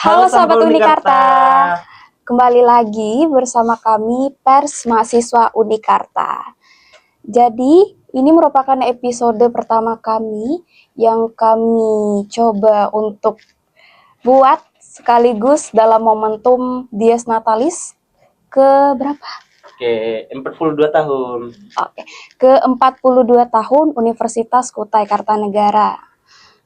Halo Sahabat Unikarta, kembali lagi bersama kami Pers Mahasiswa Unikarta. Jadi, ini merupakan episode pertama kami yang kami coba untuk buat sekaligus dalam momentum Dies Natalis ke berapa? Oke, 42 tahun. Oke, ke 42 tahun Universitas Kutai Kartanegara.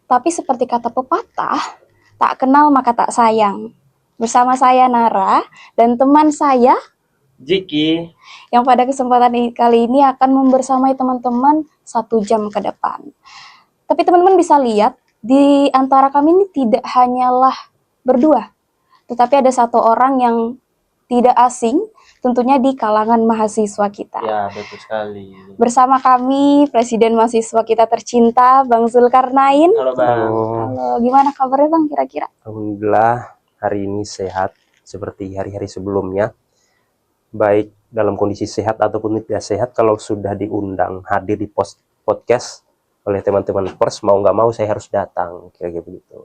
Tapi seperti kata pepatah, tak kenal maka tak sayang. Bersama saya Nara dan teman saya Jiki. yang pada kesempatan kali ini akan membersamai teman-teman 1 jam ke depan. Tapi teman-teman bisa lihat di antara kami ini tidak hanyalah berdua, tetapi ada satu orang yang tidak asing, tentunya di kalangan mahasiswa kita. Ya, betul sekali. Bersama kami Presiden mahasiswa kita tercinta, Bang Zulkarnain. Halo Bang. Halo, gimana kabarnya Bang kira-kira? Alhamdulillah hari ini sehat seperti hari-hari sebelumnya. Baik dalam kondisi sehat ataupun tidak sehat, kalau sudah diundang hadir di podcast oleh teman-teman pers, mau nggak mau saya harus datang, kira-kira begitu.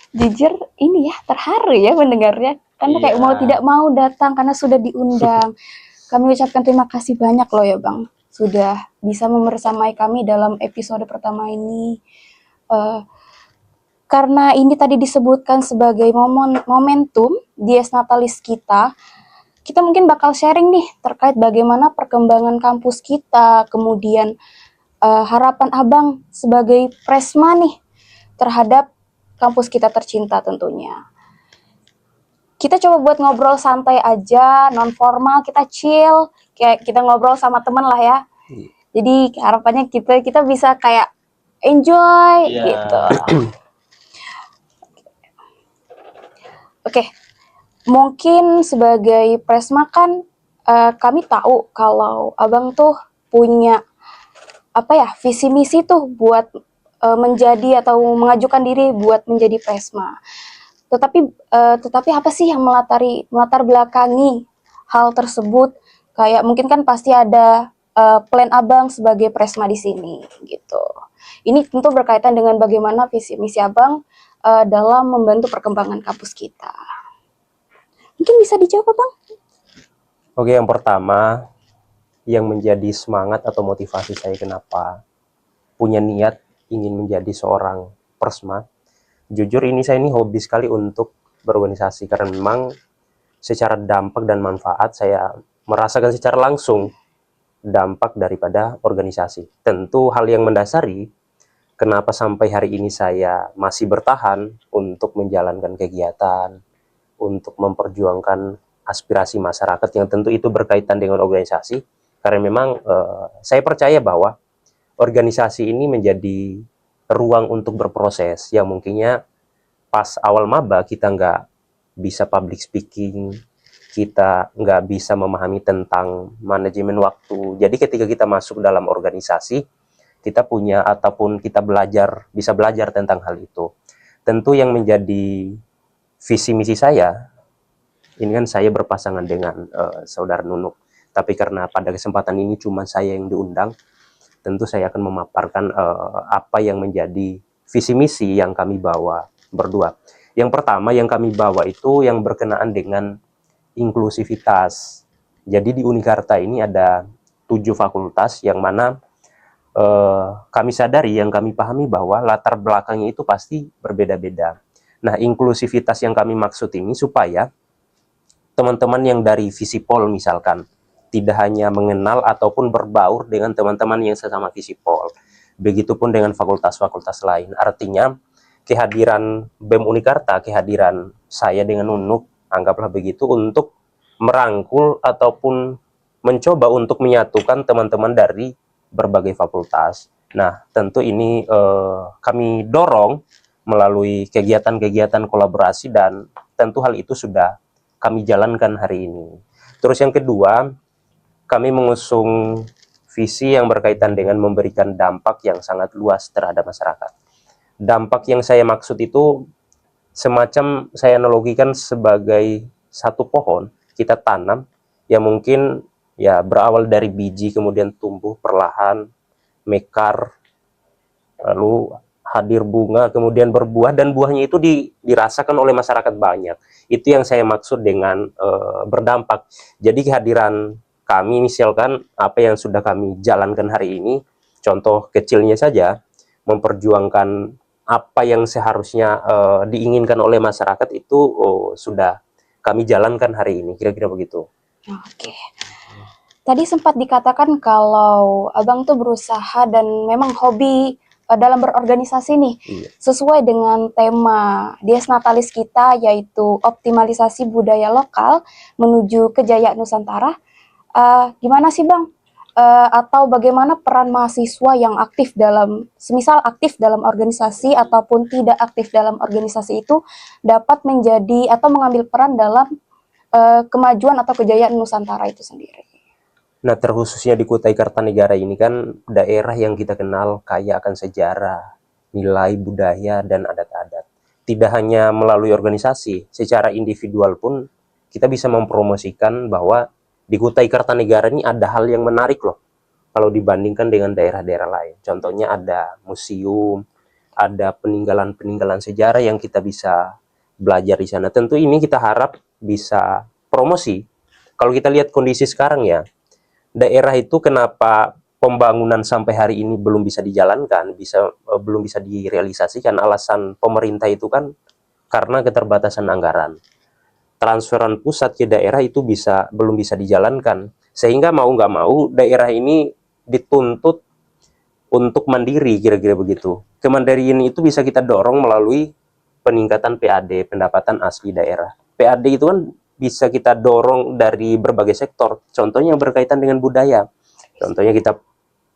Jujur ini ya terharu ya mendengarnya, karena kayak mau tidak mau datang karena sudah diundang. Kami ucapkan terima kasih banyak loh ya Bang, sudah bisa membersamai kami dalam episode pertama ini. Karena ini tadi disebutkan sebagai momentum Dies Natalis kita mungkin bakal sharing nih terkait bagaimana perkembangan kampus kita, kemudian harapan Abang sebagai Presma nih terhadap kampus kita tercinta tentunya. Kita coba buat ngobrol santai aja, non formal, kita chill, kayak kita ngobrol sama teman lah ya. Jadi harapannya kita bisa kayak enjoy gitu. Oke. Mungkin sebagai Presma kan kami tahu kalau Abang tuh punya visi misi tuh buat menjadi atau mengajukan diri buat menjadi Presma. Tetapi apa sih yang melatar belakangi hal tersebut? Kayak mungkin kan pasti ada plan Abang sebagai Presma di sini gitu. Ini tentu berkaitan dengan bagaimana visi misi Abang dalam membantu perkembangan kampus kita. Mungkin bisa dijawab Bang? Oke, yang pertama yang menjadi semangat atau motivasi saya kenapa punya niat ingin menjadi seorang Persma. Jujur ini saya hobi sekali untuk berorganisasi, karena memang secara dampak dan manfaat saya merasakan secara langsung dampak daripada organisasi. Tentu hal yang mendasari kenapa sampai hari ini saya masih bertahan untuk menjalankan kegiatan, untuk memperjuangkan aspirasi masyarakat yang tentu itu berkaitan dengan organisasi, karena memang saya percaya bahwa organisasi ini menjadi ruang untuk berproses yang mungkinnya pas awal maba kita nggak bisa public speaking, kita nggak bisa memahami tentang manajemen waktu. Jadi ketika kita masuk dalam organisasi, kita punya ataupun kita bisa belajar tentang hal itu. Tentu yang menjadi visi misi saya, ini kan saya berpasangan dengan saudara Nunuk, tapi karena pada kesempatan ini cuma saya yang diundang, tentu saya akan memaparkan apa yang menjadi visi misi yang kami bawa berdua. Yang pertama yang kami bawa itu yang berkenaan dengan inklusivitas. Jadi di Unikarta ini ada 7 fakultas yang mana kami sadari, yang kami pahami bahwa latar belakangnya itu pasti berbeda-beda. Nah, inklusivitas yang kami maksud ini supaya teman-teman yang dari Visipol misalkan tidak hanya mengenal ataupun berbaur dengan teman-teman yang sesama Visipol. Begitupun dengan fakultas-fakultas lain. Artinya kehadiran BEM Unikarta, kehadiran saya dengan Nunuk, anggaplah begitu, untuk merangkul ataupun mencoba untuk menyatukan teman-teman dari berbagai fakultas. Nah, tentu ini kami dorong melalui kegiatan-kegiatan kolaborasi, dan tentu hal itu sudah kami jalankan hari ini. Terus yang kedua, kami mengusung visi yang berkaitan dengan memberikan dampak yang sangat luas terhadap masyarakat. Dampak yang saya maksud itu semacam saya analogikan sebagai satu pohon kita tanam yang mungkin ya berawal dari biji, kemudian tumbuh perlahan, mekar, lalu hadir bunga, kemudian berbuah, dan buahnya itu dirasakan oleh masyarakat banyak. Itu yang saya maksud dengan berdampak. Jadi kehadiran kami, misalkan apa yang sudah kami jalankan hari ini, contoh kecilnya saja, memperjuangkan apa yang seharusnya diinginkan oleh masyarakat itu sudah kami jalankan hari ini, kira-kira begitu. Oke. Tadi sempat dikatakan kalau abang tuh berusaha dan memang hobi dalam berorganisasi nih, Iya. sesuai dengan tema Dies Natalis kita, yaitu optimalisasi budaya lokal menuju kejayaan Nusantara. Gimana sih bang? Atau bagaimana peran mahasiswa yang aktif dalam, semisal aktif dalam organisasi ataupun tidak aktif dalam organisasi itu dapat menjadi atau mengambil peran dalam kemajuan atau kejayaan Nusantara itu sendiri. Nah, terkhususnya di Kutai Kartanegara ini kan daerah yang kita kenal kaya akan sejarah, nilai budaya, dan adat-adat. Tidak hanya melalui organisasi, secara individual pun kita bisa mempromosikan bahwa di Kutai Kartanegara ini ada hal yang menarik loh, kalau dibandingkan dengan daerah-daerah lain. Contohnya ada museum, ada peninggalan-peninggalan sejarah yang kita bisa belajar di sana. Tentu ini kita harap bisa promosi. Kalau kita lihat kondisi sekarang ya, daerah itu kenapa pembangunan sampai hari ini belum bisa dijalankan, belum bisa direalisasikan, alasan pemerintah itu kan karena keterbatasan anggaran. Transferan pusat ke daerah itu belum bisa dijalankan, sehingga mau nggak mau daerah ini dituntut untuk mandiri, kira-kira begitu. Kemandirian itu bisa kita dorong melalui peningkatan PAD, pendapatan asli daerah. PAD itu kan bisa kita dorong dari berbagai sektor, contohnya berkaitan dengan budaya. Contohnya kita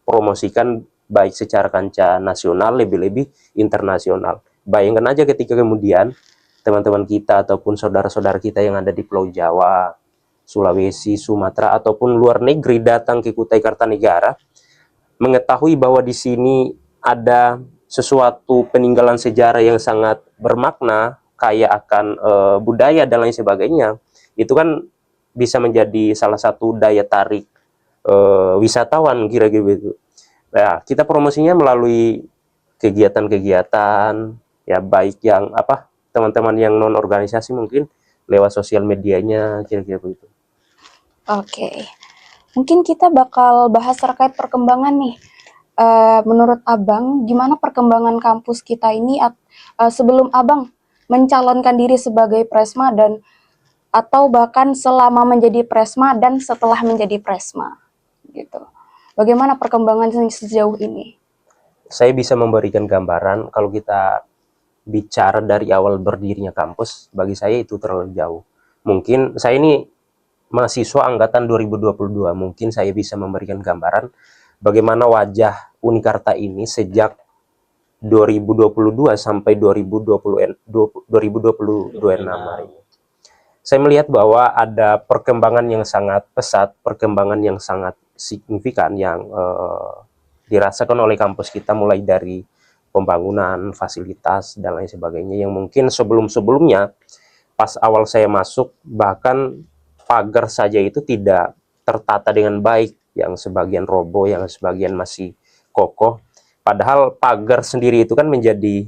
promosikan baik secara kancah nasional, lebih-lebih internasional. Bayangkan aja ketika kemudian teman-teman kita ataupun saudara-saudara kita yang ada di Pulau Jawa, Sulawesi, Sumatera, ataupun luar negeri datang ke Kutai Kartanegara, mengetahui bahwa di sini ada sesuatu peninggalan sejarah yang sangat bermakna, kaya akan budaya dan lain sebagainya, itu kan bisa menjadi salah satu daya tarik wisatawan, kira-kira begitu. Nah, kita promosinya melalui kegiatan-kegiatan, ya baik yang teman-teman yang non organisasi mungkin lewat sosial medianya, kira-kira begitu. Oke. Mungkin kita bakal bahas terkait perkembangan nih. Menurut abang, gimana perkembangan kampus kita ini sebelum abang mencalonkan diri sebagai Presma dan atau bahkan selama menjadi Presma dan setelah menjadi Presma gitu. Bagaimana perkembangan sejauh ini? Saya bisa memberikan gambaran kalau kita bicara dari awal berdirinya kampus, bagi saya itu terlalu jauh. Mungkin saya ini mahasiswa angkatan 2022, mungkin saya bisa memberikan gambaran bagaimana wajah Unikarta ini sejak 2022 sampai 2026 hari ini. Saya melihat bahwa ada perkembangan yang sangat pesat, perkembangan yang sangat signifikan yang dirasakan oleh kampus kita, mulai dari pembangunan, fasilitas, dan lain sebagainya, yang mungkin sebelum-sebelumnya, pas awal saya masuk, bahkan pagar saja itu tidak tertata dengan baik, yang sebagian roboh, yang sebagian masih kokoh. Padahal pagar sendiri itu kan menjadi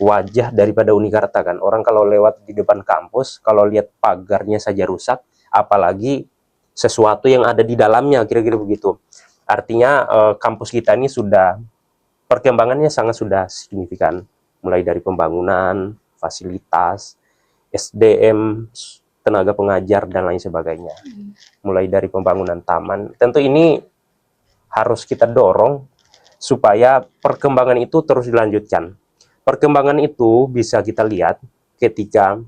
wajah daripada Unikarta kan. Orang kalau lewat di depan kampus, kalau lihat pagarnya saja rusak, apalagi sesuatu yang ada di dalamnya, kira-kira begitu. Artinya kampus kita ini sudah perkembangannya sudah signifikan, mulai dari pembangunan, fasilitas, SDM, tenaga pengajar, dan lain sebagainya. Mulai dari pembangunan taman. Tentu ini harus kita dorong supaya perkembangan itu terus dilanjutkan. Perkembangan itu bisa kita lihat ketika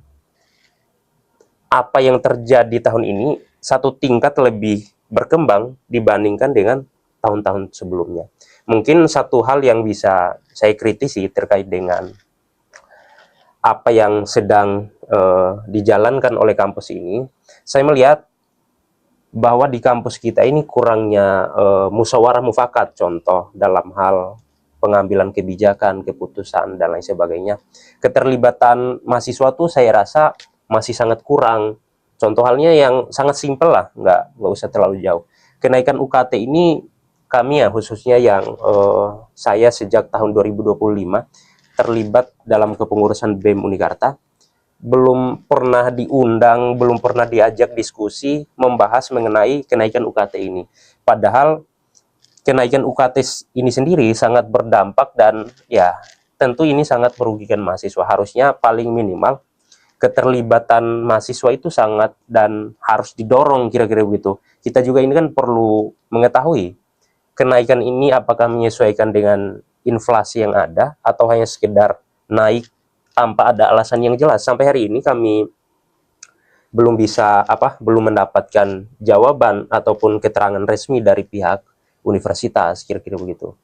apa yang terjadi tahun ini satu tingkat lebih berkembang dibandingkan dengan tahun-tahun sebelumnya. Mungkin satu hal yang bisa saya kritisi terkait dengan apa yang sedang dijalankan oleh kampus ini, saya melihat bahwa di kampus kita ini kurangnya musyawarah mufakat, contoh dalam hal pengambilan kebijakan, keputusan, dan lain sebagainya. Keterlibatan mahasiswa tuh saya rasa masih sangat kurang. Contoh halnya yang sangat simpel lah, nggak usah terlalu jauh. Kenaikan UKT ini kami ya, khususnya yang saya sejak tahun 2025 terlibat dalam kepengurusan BEM Unikarta belum pernah diundang, belum pernah diajak diskusi membahas mengenai kenaikan UKT ini. Padahal kenaikan UKT ini sendiri sangat berdampak dan ya tentu ini sangat merugikan mahasiswa. Harusnya paling minimal keterlibatan mahasiswa itu sangat dan harus didorong kira-kira begitu. Kita juga ini kan perlu mengetahui kenaikan ini apakah menyesuaikan dengan inflasi yang ada atau hanya sekedar naik tanpa ada alasan yang jelas. Sampai hari ini kami belum mendapatkan jawaban ataupun keterangan resmi dari pihak universitas, kira-kira begitu.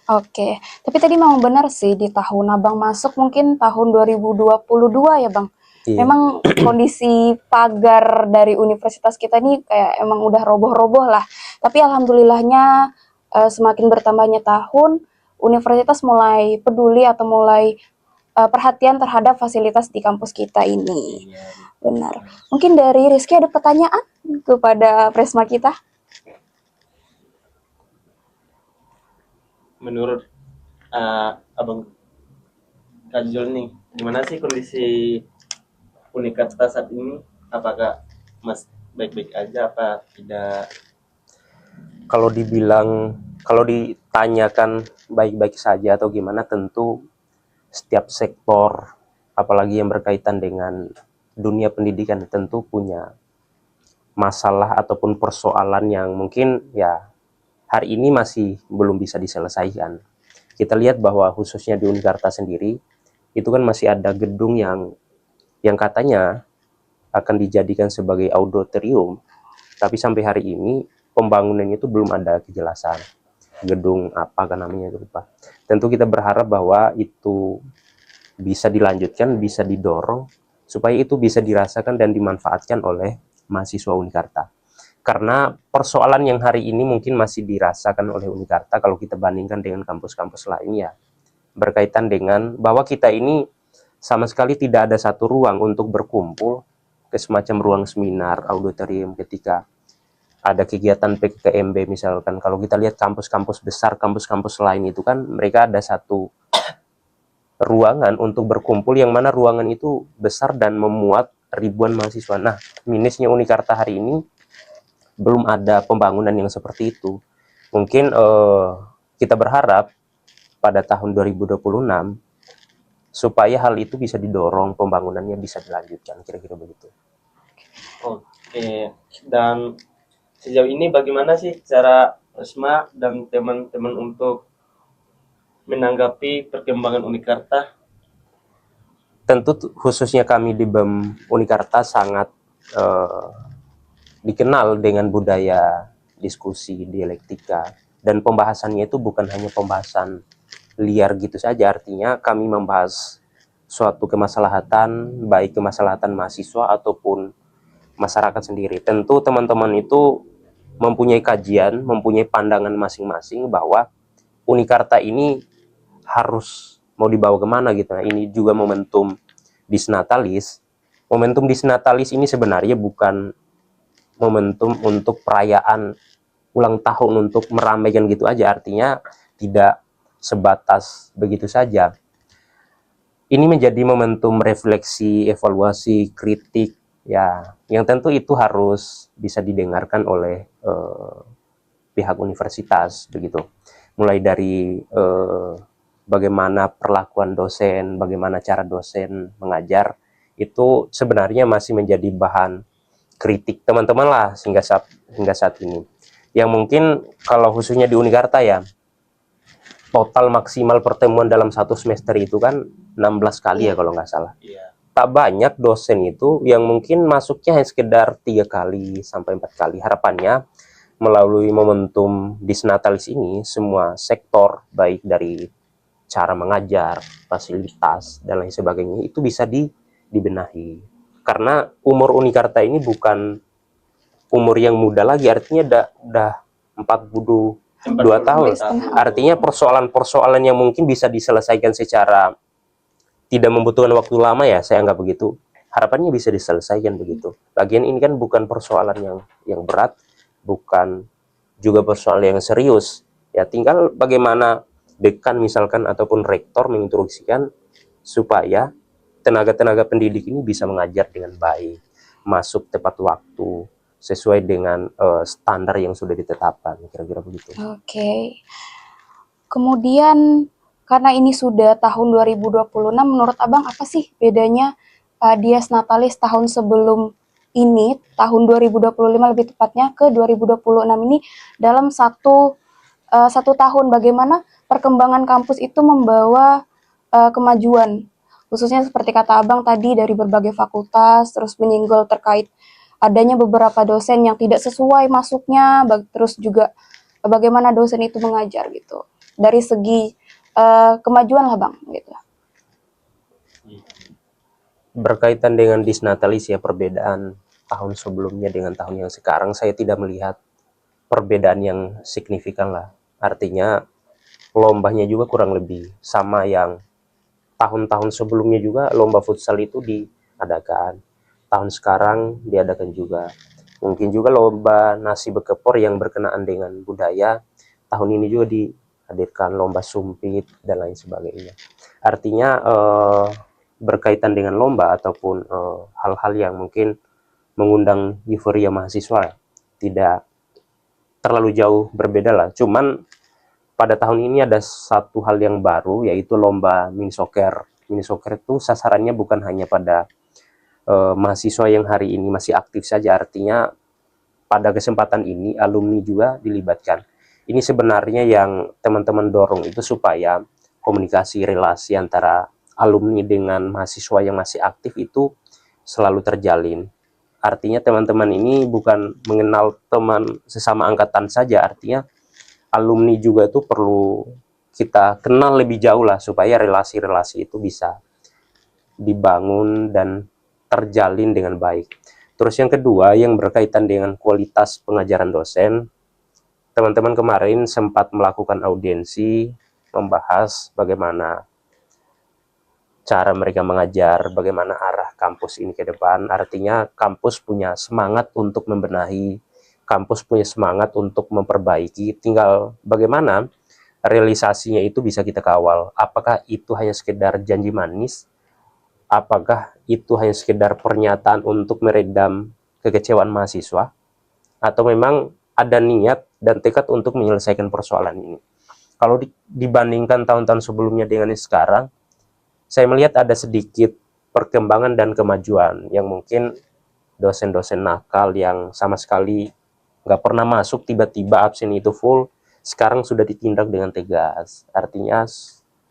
Oke, tapi tadi memang benar sih di tahun Abang masuk mungkin tahun 2022 ya Bang. Iya. Memang kondisi pagar dari universitas kita ini kayak emang udah roboh-roboh lah. Tapi alhamdulillahnya semakin bertambahnya tahun, universitas mulai peduli atau mulai perhatian terhadap fasilitas di kampus kita ini. Iya. Benar. Mungkin dari Rizky ada pertanyaan kepada Presma kita? Menurut Abang Kajol nih, gimana sih kondisi Unikarta saat ini? Apakah Mas baik-baik aja apa tidak? Kalau ditanyakan baik-baik saja atau gimana, tentu setiap sektor, apalagi yang berkaitan dengan dunia pendidikan, tentu punya masalah ataupun persoalan yang mungkin ya hari ini masih belum bisa diselesaikan. Kita lihat bahwa khususnya di Unikarta sendiri, itu kan masih ada gedung yang katanya akan dijadikan sebagai auditorium, tapi sampai hari ini pembangunannya itu belum ada kejelasan. Gedung apa kan namanya, lupa. Tentu kita berharap bahwa itu bisa dilanjutkan, bisa didorong, supaya itu bisa dirasakan dan dimanfaatkan oleh mahasiswa Unikarta. Karena persoalan yang hari ini mungkin masih dirasakan oleh Unikarta kalau kita bandingkan dengan kampus-kampus lainnya, berkaitan dengan bahwa kita ini sama sekali tidak ada satu ruang untuk berkumpul ke semacam ruang seminar, auditorium ketika ada kegiatan PKKMB misalkan. Kalau kita lihat kampus-kampus besar, kampus-kampus lain itu kan mereka ada satu ruangan untuk berkumpul yang mana ruangan itu besar dan memuat ribuan mahasiswa. Nah, minusnya Unikarta hari ini belum ada pembangunan yang seperti itu. Mungkin kita berharap pada tahun 2026 supaya hal itu bisa didorong, pembangunannya bisa dilanjutkan, kira-kira begitu. Oke, dan sejauh ini bagaimana sih cara Resma dan teman-teman untuk menanggapi perkembangan Unikarta? Tentu khususnya kami di BEM Unikarta sangat dikenal dengan budaya diskusi, dialektika, dan pembahasannya itu bukan hanya pembahasan liar gitu saja, artinya kami membahas suatu kemaslahatan, baik kemaslahatan mahasiswa ataupun masyarakat sendiri. Tentu teman-teman itu mempunyai kajian, mempunyai pandangan masing-masing bahwa Unikarta ini harus mau dibawa kemana gitu. Nah, ini juga momentum Disnatalis. Momentum Disnatalis ini sebenarnya bukan momentum untuk perayaan ulang tahun untuk meramaikan gitu aja, artinya tidak sebatas begitu saja. Ini menjadi momentum refleksi, evaluasi, kritik ya, yang tentu itu harus bisa didengarkan oleh pihak universitas begitu. Mulai dari bagaimana perlakuan dosen, bagaimana cara dosen mengajar, itu sebenarnya masih menjadi bahan kritik teman-teman lah hingga saat ini. Yang mungkin kalau khususnya di Unikarta ya, total maksimal pertemuan dalam satu semester itu kan 16 kali ya kalau nggak salah. Iya. Tak banyak dosen itu yang mungkin masuknya hanya sekedar 3 kali sampai 4 kali. Harapannya melalui momentum Disnatalis ini, semua sektor baik dari cara mengajar, fasilitas, dan lain sebagainya itu bisa dibenahi. Karena umur Unikarta ini bukan umur yang muda lagi, artinya udah 42 tahun. Artinya persoalan-persoalan yang mungkin bisa diselesaikan secara tidak membutuhkan waktu lama ya, saya anggap begitu. Harapannya bisa diselesaikan begitu. Lagian ini kan bukan persoalan yang berat, bukan juga persoalan yang serius. Ya tinggal bagaimana dekan misalkan ataupun rektor menginstruksikan supaya tenaga-tenaga pendidik ini bisa mengajar dengan baik, masuk tepat waktu, sesuai dengan standar yang sudah ditetapkan, kira-kira begitu. Oke. Kemudian karena ini sudah tahun 2026, menurut Abang apa sih bedanya Dies Natalis tahun sebelum ini, tahun 2025 lebih tepatnya ke 2026 ini dalam satu tahun, bagaimana perkembangan kampus itu membawa kemajuan, khususnya seperti kata Abang tadi dari berbagai fakultas, terus menyinggol terkait adanya beberapa dosen yang tidak sesuai masuknya, terus juga bagaimana dosen itu mengajar gitu. Dari segi kemajuan lah Bang gitu. Berkaitan dengan disnatalis ya, perbedaan tahun sebelumnya dengan tahun yang sekarang, saya tidak melihat perbedaan yang signifikan lah. Artinya lombanya juga kurang lebih sama yang tahun-tahun sebelumnya juga lomba futsal itu diadakan. Tahun sekarang diadakan juga. Mungkin juga lomba nasi bekepor yang berkenaan dengan budaya. Tahun ini juga dihadirkan lomba sumpit dan lain sebagainya. Artinya berkaitan dengan lomba ataupun hal-hal yang mungkin mengundang euforia mahasiswa tidak terlalu jauh berbeda lah. Cuman pada tahun ini ada satu hal yang baru, yaitu lomba mini soccer. Mini soccer itu sasarannya bukan hanya pada mahasiswa yang hari ini masih aktif saja, artinya pada kesempatan ini alumni juga dilibatkan. Ini sebenarnya yang teman-teman dorong itu supaya komunikasi relasi antara alumni dengan mahasiswa yang masih aktif itu selalu terjalin. Artinya teman-teman ini bukan mengenal teman sesama angkatan saja, artinya alumni juga itu perlu kita kenal lebih jauh lah, supaya relasi-relasi itu bisa dibangun dan terjalin dengan baik. Terus yang kedua, yang berkaitan dengan kualitas pengajaran dosen, teman-teman kemarin sempat melakukan audiensi, membahas bagaimana cara mereka mengajar, bagaimana arah kampus ini ke depan. Artinya kampus punya semangat untuk membenahi, kampus punya semangat untuk memperbaiki, tinggal bagaimana realisasinya itu bisa kita kawal. Apakah itu hanya sekedar janji manis? Apakah itu hanya sekedar pernyataan untuk meredam kekecewaan mahasiswa? Atau memang ada niat dan tekad untuk menyelesaikan persoalan ini? Kalau dibandingkan tahun-tahun sebelumnya dengan sekarang, saya melihat ada sedikit perkembangan dan kemajuan yang mungkin dosen-dosen nakal yang sama sekali nggak pernah masuk, tiba-tiba absen itu full, sekarang sudah ditindak dengan tegas. Artinya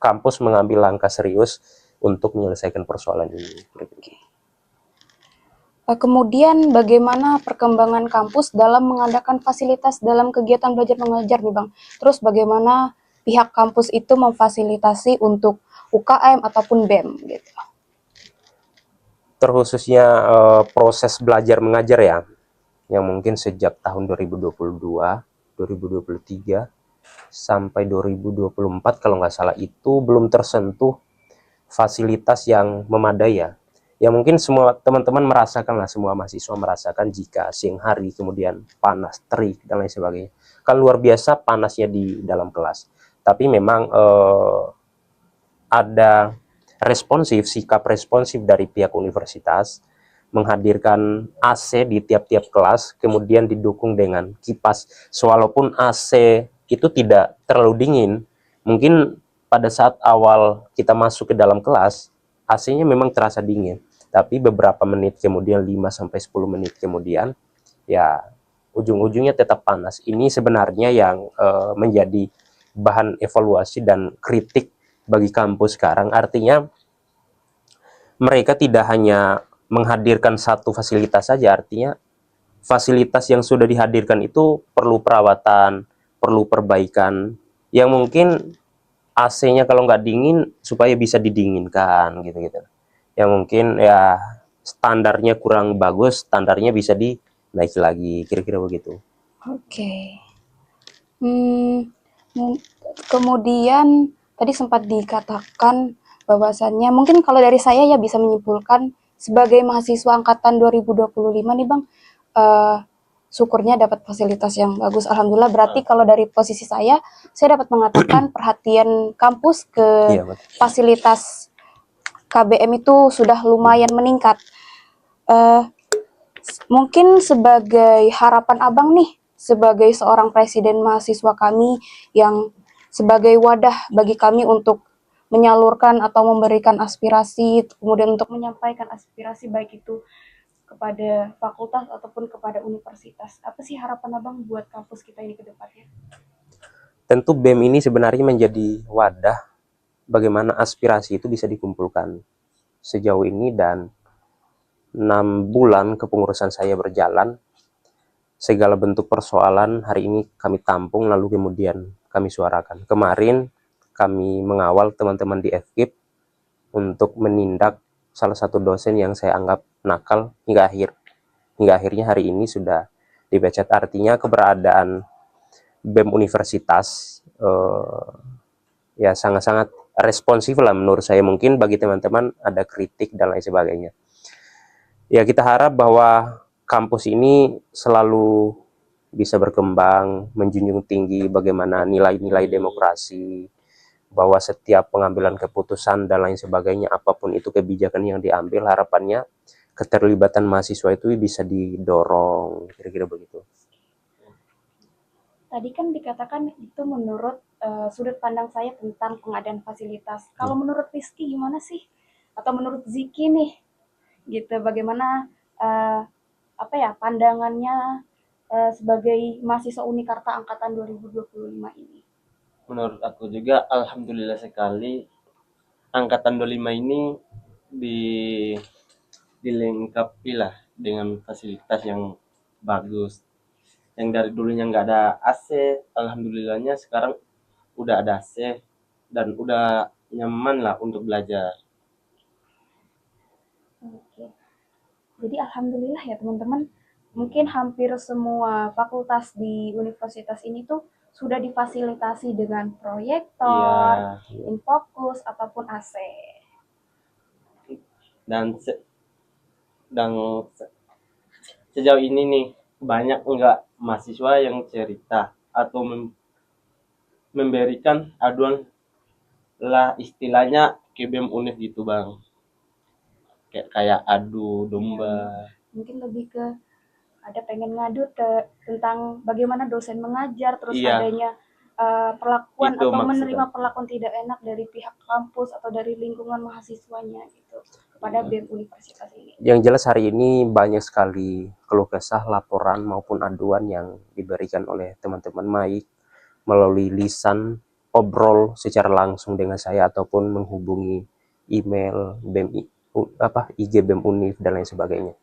kampus mengambil langkah serius untuk menyelesaikan persoalan ini. Kemudian bagaimana perkembangan kampus dalam mengadakan fasilitas dalam kegiatan belajar mengajar nih Bang. Terus bagaimana pihak kampus itu memfasilitasi untuk UKM ataupun BEM gitu. Terkhususnya proses belajar mengajar ya, yang mungkin sejak tahun 2022, 2023 sampai 2024 kalau nggak salah itu belum tersentuh fasilitas yang memadai ya. Ya mungkin semua teman-teman merasakan lah, semua mahasiswa merasakan jika siang hari kemudian panas, terik dan lain sebagainya. Kan luar biasa panasnya di dalam kelas. Tapi memang ada sikap responsif dari pihak universitas menghadirkan AC di tiap-tiap kelas, kemudian didukung dengan kipas. Walaupun AC itu tidak terlalu dingin, mungkin pada saat awal kita masuk ke dalam kelas, AC-nya memang terasa dingin, tapi beberapa menit kemudian, 5-10 menit kemudian, ya ujung-ujungnya tetap panas. Ini sebenarnya yang menjadi bahan evaluasi dan kritik bagi kampus sekarang. Artinya mereka tidak hanya menghadirkan satu fasilitas saja, artinya fasilitas yang sudah dihadirkan itu perlu perawatan, perlu perbaikan, yang mungkin AC-nya kalau nggak dingin supaya bisa didinginkan gitu-gitu. Yang mungkin ya standarnya kurang bagus, standarnya bisa dinaiki lagi, kira-kira begitu. Oke. Kemudian tadi sempat dikatakan bahwasannya mungkin kalau dari saya ya bisa menyimpulkan sebagai mahasiswa angkatan 2025 nih Bang, syukurnya dapat fasilitas yang bagus. Alhamdulillah, berarti kalau dari posisi saya dapat mengatakan perhatian kampus ke Iya, betul. fasilitas KBM itu sudah lumayan meningkat. Mungkin sebagai harapan abang nih, sebagai seorang presiden mahasiswa kami yang sebagai wadah bagi kami untuk menyalurkan atau memberikan aspirasi, kemudian untuk menyampaikan aspirasi baik itu kepada fakultas ataupun kepada universitas. Apa sih harapan abang buat kampus kita ini ke depannya? Tentu BEM ini sebenarnya menjadi wadah bagaimana aspirasi itu bisa dikumpulkan. Sejauh ini dan 6 bulan kepengurusan saya berjalan, segala bentuk persoalan hari ini kami tampung lalu kemudian kami suarakan. Kemarin kami mengawal teman-teman di FKIP untuk menindak salah satu dosen yang saya anggap nakal hingga akhirnya hari ini sudah dipecat. Artinya keberadaan BEM universitas ya sangat-sangat responsif lah menurut saya. Mungkin bagi teman-teman ada kritik dan lain sebagainya. Ya kita harap bahwa kampus ini selalu bisa berkembang, menjunjung tinggi bagaimana nilai-nilai demokrasi, bahwa setiap pengambilan keputusan dan lain sebagainya, apapun itu kebijakan yang diambil, harapannya keterlibatan mahasiswa itu bisa didorong, kira-kira begitu. Tadi kan dikatakan itu menurut sudut pandang saya tentang pengadaan fasilitas. Kalau menurut Rizky gimana sih? Atau menurut Ziki nih? Gitu, bagaimana pandangannya sebagai mahasiswa Unikarta angkatan 2025 ini? Menurut aku juga alhamdulillah sekali angkatan 25 ini dilengkapi lah dengan fasilitas yang bagus. Yang dari dulunya nggak ada AC, alhamdulillahnya sekarang udah ada AC dan udah nyaman lah untuk belajar. Oke. Jadi alhamdulillah ya teman-teman, mungkin hampir semua fakultas di universitas ini tuh sudah difasilitasi dengan proyektor, Iya. infokus ataupun AC. Dan sejauh ini nih banyak enggak mahasiswa yang cerita atau memberikan aduan lah istilahnya ke BEM Univ gitu bang, kayak adu domba. Mungkin lebih ke ada pengen ngadu tentang bagaimana dosen mengajar, terus Iya, adanya perlakuan itu atau maksudnya. menerima perlakuan tidak enak dari pihak kampus atau dari lingkungan mahasiswanya gitu kepada BEM universitas ini. Yang jelas hari ini banyak sekali keluh kesah, laporan maupun aduan yang diberikan oleh teman-teman baik melalui lisan, obrol secara langsung dengan saya ataupun menghubungi email BEM IG BEM Univ dan lain sebagainya.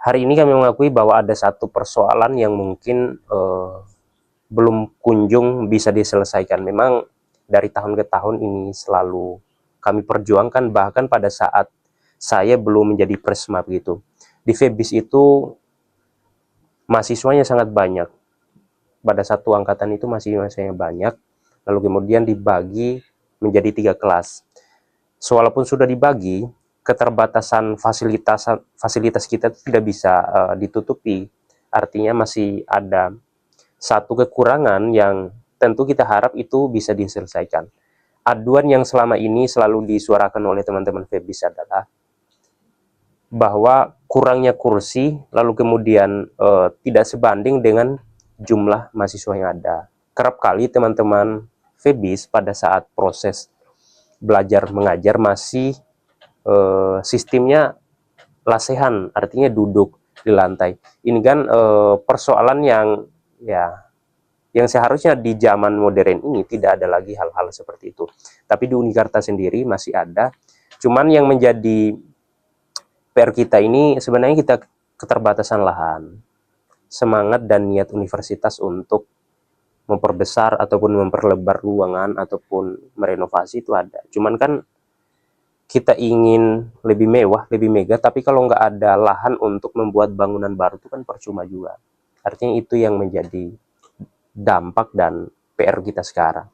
Hari ini kami mengakui bahwa ada satu persoalan yang mungkin belum kunjung bisa diselesaikan. Memang dari tahun ke tahun ini selalu kami perjuangkan, bahkan pada saat saya belum menjadi presma begitu. Di FEBIS itu mahasiswanya sangat banyak. Pada satu angkatan itu mahasiswanya banyak, lalu kemudian dibagi menjadi 3 kelas. Walaupun sudah dibagi, keterbatasan fasilitas kita itu tidak bisa ditutupi. Artinya masih ada satu kekurangan yang tentu kita harap itu bisa diselesaikan. Aduan yang selama ini selalu disuarakan oleh teman-teman FEBIS adalah bahwa kurangnya kursi, lalu kemudian tidak sebanding dengan jumlah mahasiswa yang ada. Kerap kali teman-teman FEBIS pada saat proses belajar mengajar masih sistemnya lasehan, artinya duduk di lantai. Ini kan persoalan yang seharusnya di zaman modern ini tidak ada lagi hal-hal seperti itu. Tapi di Unikarta sendiri masih ada. Cuman yang menjadi PR kita ini sebenarnya kita keterbatasan lahan. Semangat dan niat universitas untuk memperbesar ataupun memperlebar ruangan ataupun merenovasi itu ada. Cuman kan kita ingin lebih mewah, lebih mega, tapi kalau nggak ada lahan untuk membuat bangunan baru itu kan percuma juga. Artinya itu yang menjadi dampak dan PR kita sekarang.